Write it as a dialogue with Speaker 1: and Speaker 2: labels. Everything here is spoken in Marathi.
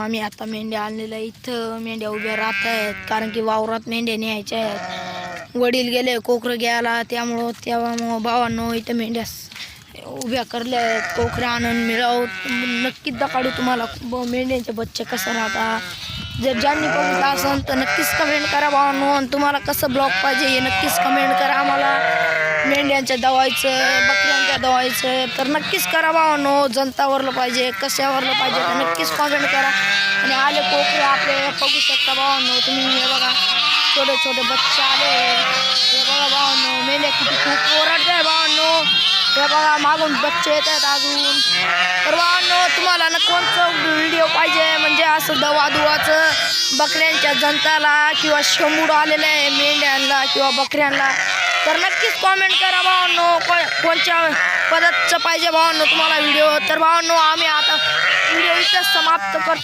Speaker 1: आम्ही आता मेंढ्या आणलेल्या इथं मेंढ्या उभ्या राहत आहेत, कारण की वावरात मेंढ्या न्यायच्या आहेत. वडील गेले कोकरं घ्यायला, तेव्हा भावांनो इथं मेंढ्या उभ्या करल्या आहेत. कोकऱ्या आणून मिळव नक्कीच दाखवू तुम्हाला मेंढ्यांचे बच्चे कसं राहतात. जर ज्यांनी बघितलं असेल तर नक्कीच कमेंट करा भावांनो. आणि तुम्हाला कसं ब्लॉग पाहिजे हे नक्कीच कमेंट करा आम्हाला. मेंढ्यांच्या दवायचं, बकऱ्यांच्या दवायचं तर नक्कीच करा भावांनो. जनतावरलं पाहिजे, कशावरलं पाहिजे तर नक्कीच कमेंट करा. आणि आले कोकरे आपले बघू शकता भावांनो तुम्ही. हे बघा छोटे छोटे बच्चे आले. हे बघा भावांनो मेंढ्या किती खूप ओरडत आहे भावांनो. हे बघा मागून बच्चे येत आहेत अजून. तर भावांनो तुम्हाला ना कोणतं व्हिडिओ पाहिजे म्हणजे असं दुवाचं बकऱ्यांच्या जनताला किंवा शंभूड आलेलं आहे मेंढ्यांना किंवा बकऱ्यांना तर नक्कीच कॉमेंट करा भावांनो. कोणत्या पद्धतीचं पाहिजे भावांनो तुम्हाला व्हिडिओ. तर भावांनो आम्ही आता व्हिडिओ इथंच समाप्त करतो.